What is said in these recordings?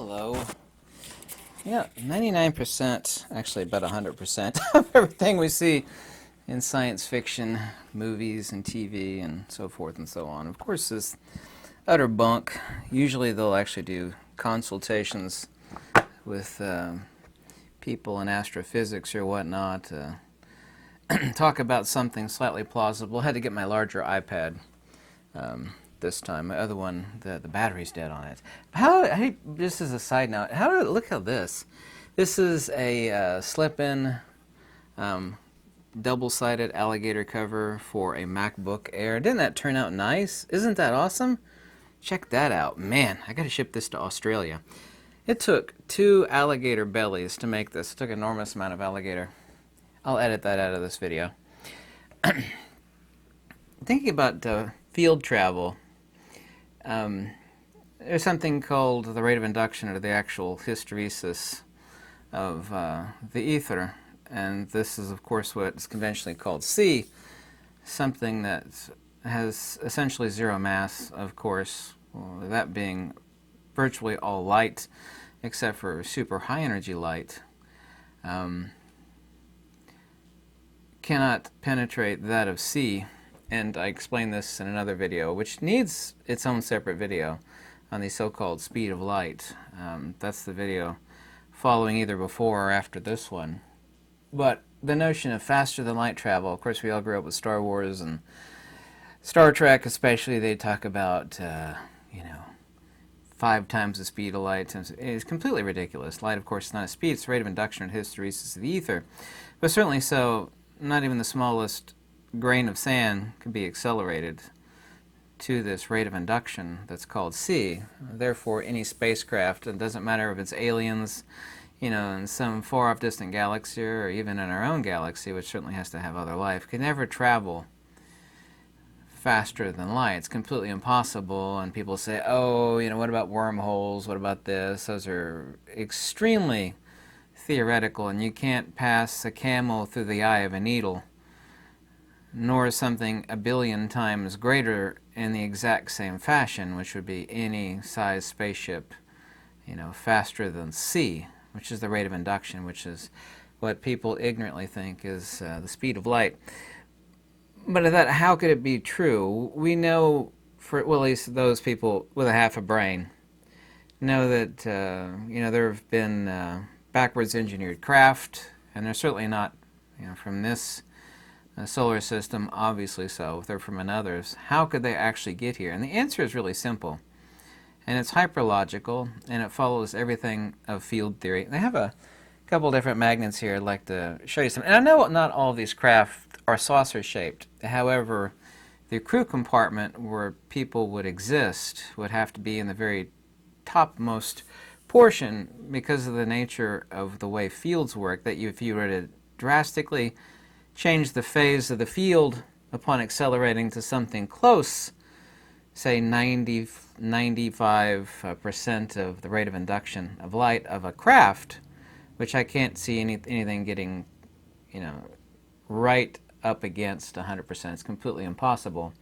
Hello. Yeah, 99%, actually about 100% of everything we see in science fiction, movies and TV and so forth and so on, of course, is utter bunk. Usually they'll actually do consultations with people in astrophysics or whatnot, talk about something slightly plausible. I had to get my larger iPad this time. My other one, the battery's dead on it. Hey, just as a side note, look at this. This is a slip-in double-sided alligator cover for a MacBook Air. Didn't that turn out nice? Isn't that awesome? Check that out. Man, I gotta ship this to Australia. It took 2 alligator bellies to make this. It took an enormous amount of alligator. I'll edit that out of this video. Thinking about field travel, there's something called the rate of induction, or the actual hysteresis of the ether, and this is of course what's conventionally called C, something that has essentially zero mass, of course, well, that being virtually all light except for super high energy light. Cannot penetrate that of C, and I explained this in another video, which needs its own separate video on the so-called speed of light. That's the video following either before or after this one. But the notion of faster than light travel, of course we all grew up with Star Wars and Star Trek especially. They talk about, 5 times the speed of light. It's completely ridiculous. Light, of course, is not a speed, it's the rate of induction and hysteresis of the ether. But certainly so, not even the smallest grain of sand can be accelerated to this rate of induction that's called C. Therefore, any spacecraft, it doesn't matter if it's aliens, in some far-off distant galaxy or even in our own galaxy, which certainly has to have other life, can never travel faster than light. It's completely impossible, and people say, oh, what about wormholes? What about this? Those are extremely theoretical, and you can't pass a camel through the eye of a needle, nor something a billion times greater in the exact same fashion, which would be any size spaceship, faster than C, which is the rate of induction, which is what people ignorantly think is the speed of light. But how could it be true? We know, at least those people with a half a brain, know that, there have been backwards engineered craft, and they're certainly not, from this solar system, obviously so. If they're from another's, how could they actually get here? And the answer is really simple, and it's hyperlogical, and it follows everything of field theory. They have a couple different magnets here I'd like to show you some. And I know not all of these craft are saucer-shaped. However, the crew compartment where people would exist would have to be in the very topmost portion because of the nature of the way fields work, that if you were to drastically change the phase of the field upon accelerating to something close, say 95% of the rate of induction of light of a craft, which I can't see anything getting, right up against 100%. It's completely impossible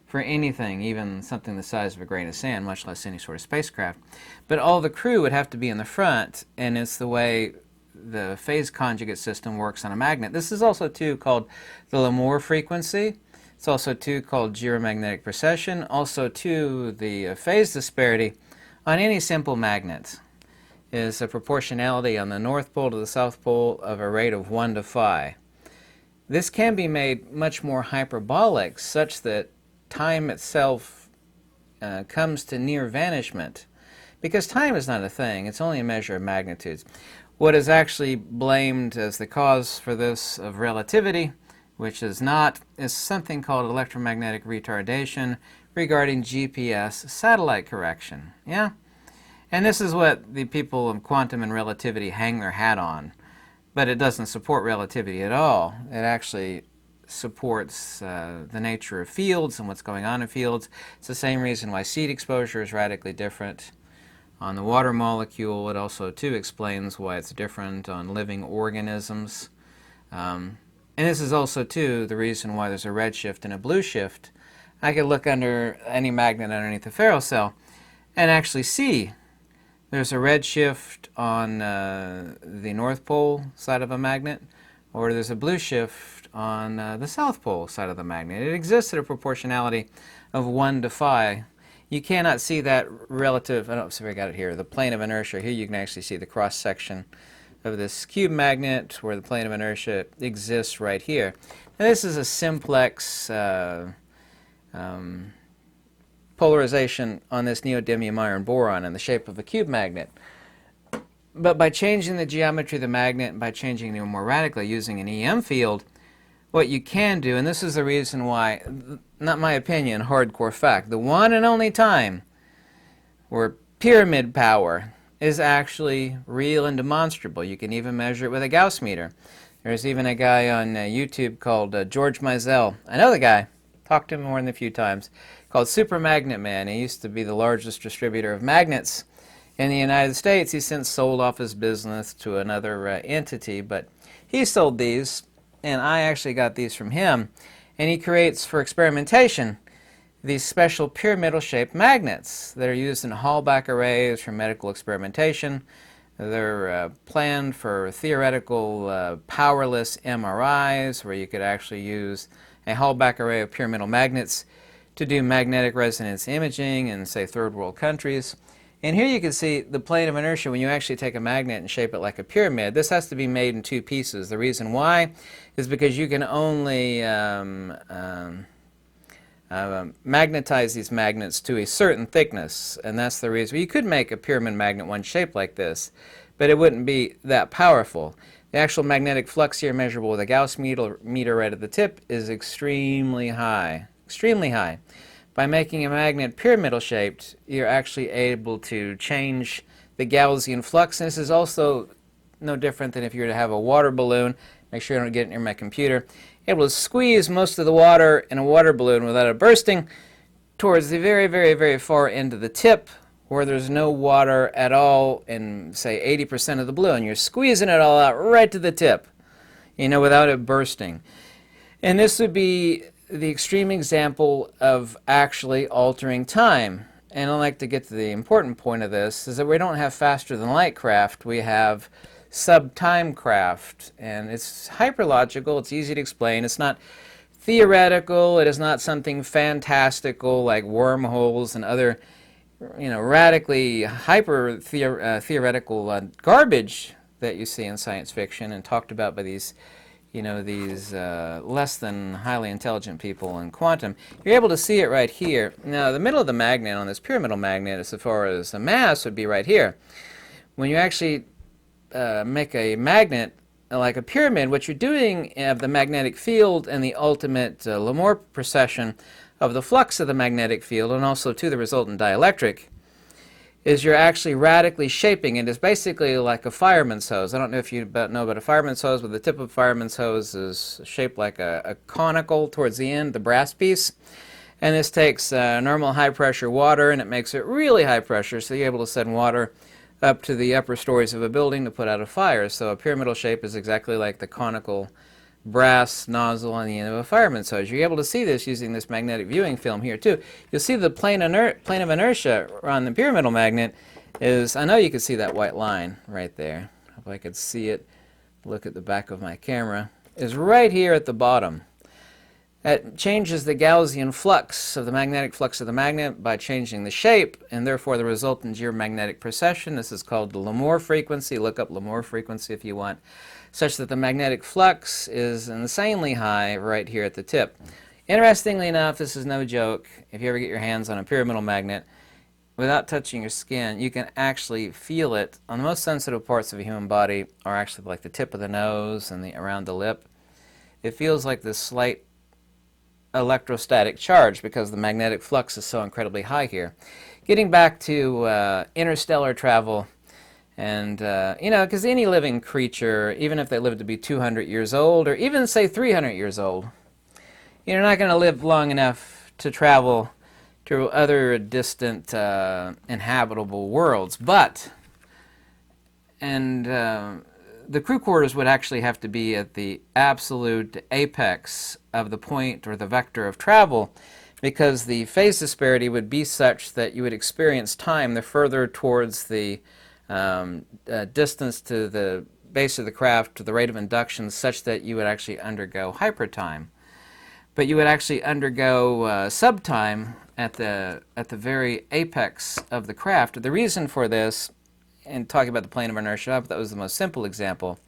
for anything, even something the size of a grain of sand, much less any sort of spacecraft. But all the crew would have to be in the front, and it's the way the phase conjugate system works on a magnet. This is also, too, called the L'Amour frequency. It's also, too, called geomagnetic precession. Also, too, the phase disparity on any simple magnet is a proportionality on the North Pole to the South Pole of a rate of 1 to 5. This can be made much more hyperbolic, such that time itself comes to near vanishment, because time is not a thing, it's only a measure of magnitudes. What is actually blamed as the cause for this of relativity, which is not, is something called electromagnetic retardation regarding GPS satellite correction. Yeah? And this is what the people of quantum and relativity hang their hat on. But it doesn't support relativity at all. It actually supports the nature of fields and what's going on in fields. It's the same reason why seed exposure is radically different on the water molecule. It also, too, explains why it's different on living organisms. And this is also, too, the reason why there's a red shift and a blue shift. I could look under any magnet underneath the ferrocell and actually see there's a redshift on the North Pole side of a magnet, or there's a blue shift on the South Pole side of the magnet. It exists at a proportionality of 1 to 5. You cannot see that relative, I don't see if I got it here, the plane of inertia. Here you can actually see the cross-section of this cube magnet where the plane of inertia exists right here. Now, this is a simplex polarization on this neodymium iron boron in the shape of a cube magnet. But by changing the geometry of the magnet and by changing it more radically using an EM field, what you can do, and this is the reason why, not my opinion, hardcore fact, the one and only time where pyramid power is actually real and demonstrable. You can even measure it with a Gauss meter. There's even a guy on YouTube called George Mizell. I know the guy. Talked to him more than a few times. Called Super Magnet Man. He used to be the largest distributor of magnets in the United States. He's since sold off his business to another entity, but he sold these, and I actually got these from him. And he creates, for experimentation, these special pyramidal-shaped magnets that are used in Hallback arrays for medical experimentation. They're planned for theoretical powerless MRIs, where you could actually use a Hallback array of pyramidal magnets to do magnetic resonance imaging in, say, third world countries. And here you can see the plane of inertia when you actually take a magnet and shape it like a pyramid. This has to be made in 2 pieces. The reason why is because you can only magnetize these magnets to a certain thickness, and that's the reason. You could make a pyramid magnet one shaped like this, but it wouldn't be that powerful. The actual magnetic flux here, measurable with a Gauss meter right at the tip, is extremely high. Extremely high. By making a magnet pyramidal shaped, you're actually able to change the Gaussian flux. And this is also no different than if you were to have a water balloon. Make sure you don't get it near my computer. Able to squeeze most of the water in a water balloon without it bursting towards the very, very, very far end of the tip, where there's no water at all in, say, 80% of the balloon. You're squeezing it all out right to the tip, without it bursting. And this would be the extreme example of actually altering time. And I'd like to get to the important point of this, is that we don't have faster than light craft, we have sub-time craft. And it's hyperlogical, it's easy to explain, it's not theoretical, it is not something fantastical like wormholes and other radically hyper theoretical garbage that you see in science fiction and talked about by these these less than highly intelligent people in quantum. You're able to see it right here. Now, the middle of the magnet on this pyramidal magnet, as far as the mass, would be right here. When you actually make a magnet like a pyramid, what you're doing of the magnetic field and the ultimate Lamour precession of the flux of the magnetic field, and also to the resultant dielectric, is you're actually radically shaping it. It's basically like a fireman's hose. I don't know if you know about a fireman's hose, but the tip of a fireman's hose is shaped like a conical towards the end, the brass piece. And this takes normal high-pressure water, and it makes it really high pressure, so you're able to send water up to the upper stories of a building to put out a fire. So a pyramidal shape is exactly like the conical brass nozzle on the end of a fireman's hose. You're able to see this using this magnetic viewing film here too. You'll see the plane of inertia on the pyramidal magnet is, I know you can see that white line right there. If I could see it, look at the back of my camera, is right here at the bottom. That changes the Gaussian flux of the magnetic flux of the magnet by changing the shape, and therefore the resultant geomagnetic precession. This is called the Lamour frequency. Look up Lamour frequency if you want. Such that the magnetic flux is insanely high right here at the tip. Interestingly enough, this is no joke, if you ever get your hands on a pyramidal magnet, without touching your skin, you can actually feel it on the most sensitive parts of a human body, are actually like the tip of the nose and around the lip. It feels like this slight electrostatic charge because the magnetic flux is so incredibly high here. Getting back to interstellar travel, and, because any living creature, even if they live to be 200 years old, or even, say, 300 years old, you're not going to live long enough to travel to other distant inhabitable worlds. But, the crew quarters would actually have to be at the absolute apex of the point or the vector of travel, because the phase disparity would be such that you would experience time the further towards the distance to the base of the craft to the rate of induction such that you would actually undergo hypertime. But you would actually undergo subtime at the very apex of the craft. The reason for this, and talking about the plane of inertia, that was the most simple example,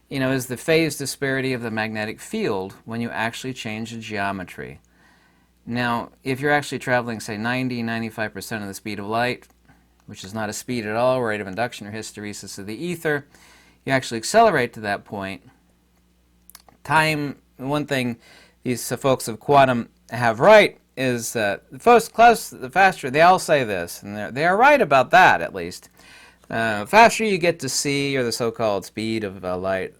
is the phase disparity of the magnetic field when you actually change the geometry. Now, if you're actually traveling, say, 90-95% of the speed of light, which is not a speed at all, rate of induction or hysteresis of the ether, you actually accelerate to that point. Time, one thing these folks of quantum have right is the faster, they all say this, and they are right about that at least. Faster you get to see, or the so-called speed of light,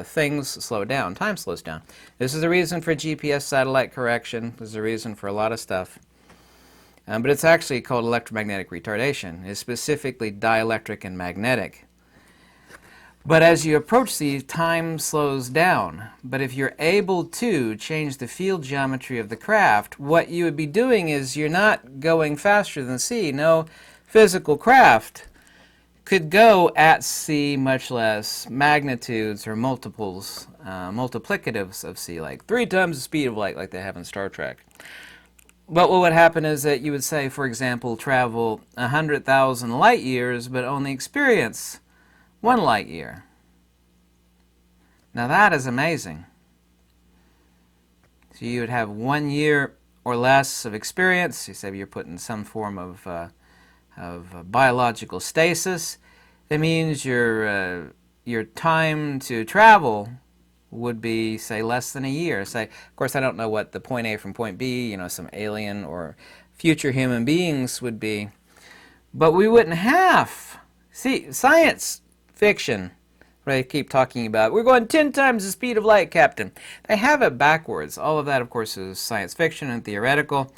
things slow down, time slows down. This is the reason for GPS satellite correction. This is the reason for a lot of stuff. But it's actually called electromagnetic retardation. It's specifically dielectric and magnetic. But as you approach these, time slows down. But if you're able to change the field geometry of the craft, what you would be doing is you're not going faster than c. No physical craft could go at c, much less magnitudes or multiples, multiplicatives of c, like 3 times the speed of light like they have in Star Trek. But what would happen is that you would say, for example, travel 100,000 light years but only experience 1 light year. Now that is amazing. So you would have 1 year or less of experience. You say you're put in some form of biological stasis. That means your time to travel would be, say, less than a year. Say, of course, I don't know what the point A from point B, some alien or future human beings would be, but we wouldn't have. See, science fiction, they keep talking about, we're going 10 times the speed of light, Captain. They have it backwards. All of that, of course, is science fiction and theoretical.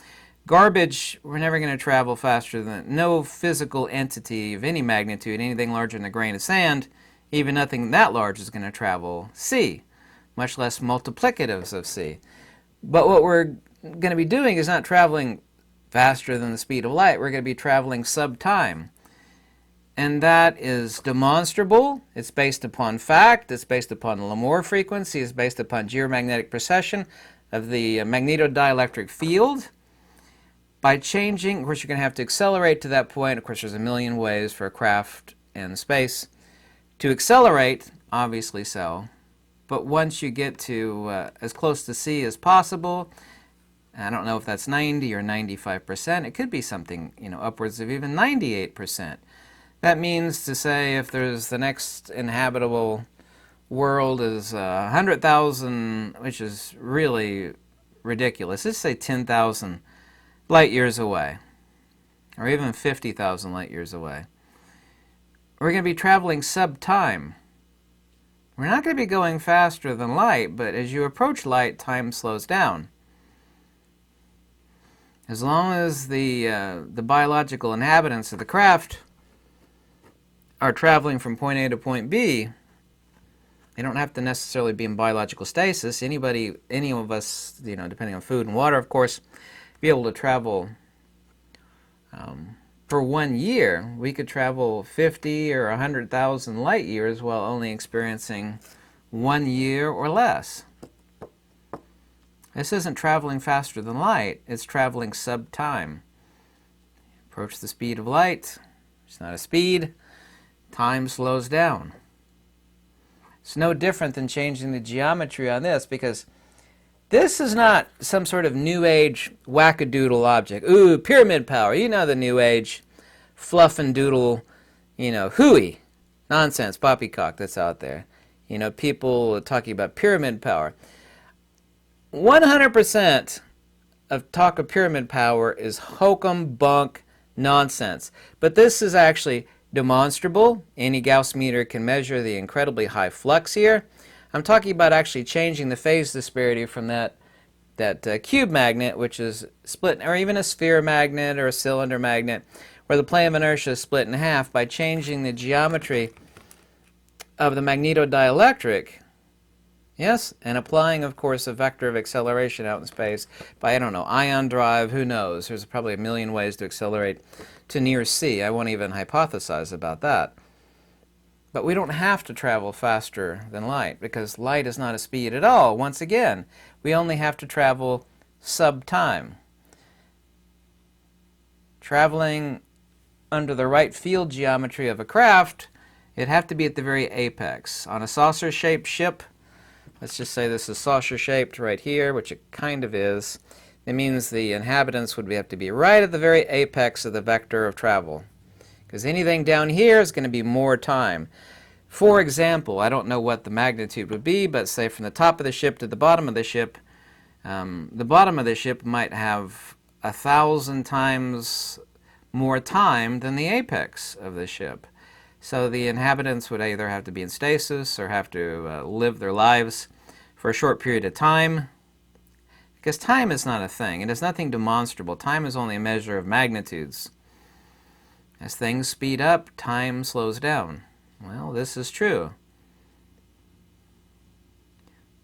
Garbage, we're never going to travel faster than, no physical entity of any magnitude, anything larger than a grain of sand, even nothing that large is going to travel c, much less multiplicatives of c. But what we're going to be doing is not traveling faster than the speed of light. We're going to be traveling sub-time. And that is demonstrable. It's based upon fact. It's based upon the Lamour frequency. It's based upon geomagnetic precession of the magnetodielectric field. By changing, of course, you're going to have to accelerate to that point. Of course, there's a million ways for a craft in space to accelerate, obviously so. But once you get to as close to c as possible, I don't know if that's 90 or 95%. It could be something, upwards of even 98%. That means to say if there's the next inhabitable world is 100,000, which is really ridiculous. Let's say 10,000 light years away, or even 50,000 light years away. We're going to be traveling sub-time. We're not going to be going faster than light, but as you approach light, time slows down. As long as the biological inhabitants of the craft are traveling from point A to point B, they don't have to necessarily be in biological stasis. Any of us, depending on food and water, of course, be able to travel for 1 year. We could travel 50 or 100,000 light years while only experiencing 1 year or less. This isn't traveling faster than light. It's traveling sub-time. Approach the speed of light. It's not a speed. Time slows down. It's no different than changing the geometry on this, because this is not some sort of new age wackadoodle object. Ooh, pyramid power. The new age fluff and doodle, hooey nonsense, poppycock that's out there. People talking about pyramid power. 100% of talk of pyramid power is hokum bunk nonsense. But this is actually demonstrable. Any Gauss meter can measure the incredibly high flux here. I'm talking about actually changing the phase disparity from that cube magnet, which is split, or even a sphere magnet or a cylinder magnet, where the plane of inertia is split in half, by changing the geometry of the magnetodielectric Yes, and applying, of course, a vector of acceleration out in space by, I don't know, ion drive, who knows? There's probably a million ways to accelerate to near C. I won't even hypothesize about that. But we don't have to travel faster than light, because light is not a speed at all. Once again, we only have to travel sub-time. Traveling under the right field geometry of a craft, it'd have to be at the very apex. On a saucer-shaped ship, let's just say this is saucer-shaped right here, which it kind of is. It means the inhabitants would have to be right at the very apex of the vector of travel, because anything down here is going to be more time. For example, I don't know what the magnitude would be, but say from the top of the ship to the bottom of the ship might have 1,000 times more time than the apex of the ship. So the inhabitants would either have to be in stasis or have to live their lives for a short period of time, because time is not a thing. It is nothing demonstrable. Time is only a measure of magnitudes. As things speed up, time slows down. Well, this is true.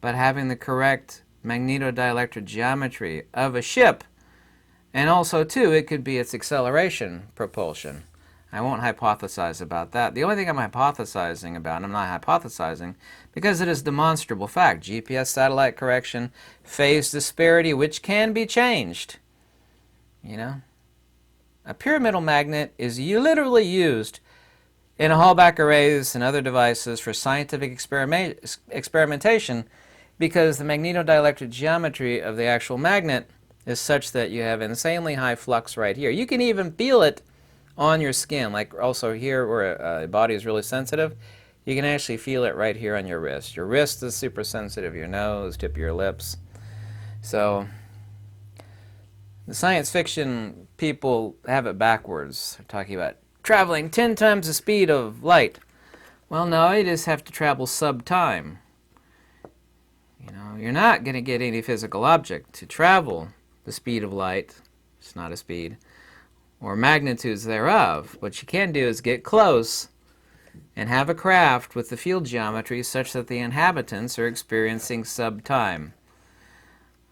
But having the correct magnetodielectric geometry of a ship, and also, too, it could be its acceleration propulsion. I won't hypothesize about that. The only thing I'm hypothesizing about, I'm not hypothesizing, because it is demonstrable fact. GPS satellite correction, phase disparity, which can be changed. You know? A pyramidal magnet is literally used in Hallback arrays and other devices for scientific experimentation, because the magnetodielectric geometry of the actual magnet is such that you have insanely high flux right here. You can even feel it on your skin, like also here where a body is really sensitive. You can actually feel it right here on your wrist. Your wrist is super sensitive, your nose, tip of your lips. So the science fiction people have it backwards. They're talking about traveling 10 times the speed of light. Well, no, you just have to travel sub-time. You know, you're not going to get any physical object to travel the speed of light. It's not a speed. Or magnitudes thereof. What you can do is get close and have a craft with the field geometry such that the inhabitants are experiencing sub-time.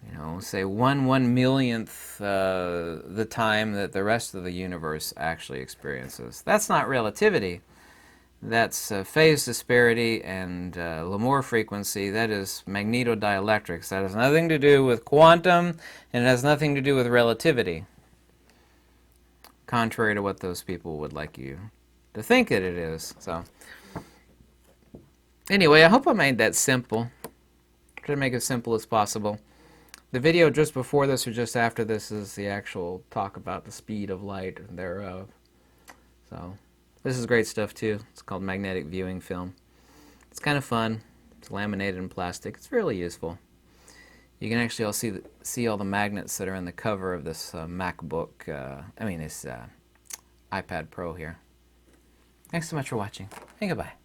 You know, say 1/1,000,000th the time that the rest of the universe actually experiences. That's not relativity. That's phase disparity and L'Amour frequency. That is magnetodielectrics. That has nothing to do with quantum, and it has nothing to do with relativity, contrary to what those people would like you to think that it is. So, anyway, I hope I made that simple. Try to make it as simple as possible. The video just before this or just after this is the actual talk about the speed of light and thereof. So, this is great stuff too. It's called magnetic viewing film. It's kind of fun. It's laminated in plastic. It's really useful. You can actually all see all the magnets that are in the cover of this MacBook, this iPad Pro here. Thanks so much for watching, and goodbye.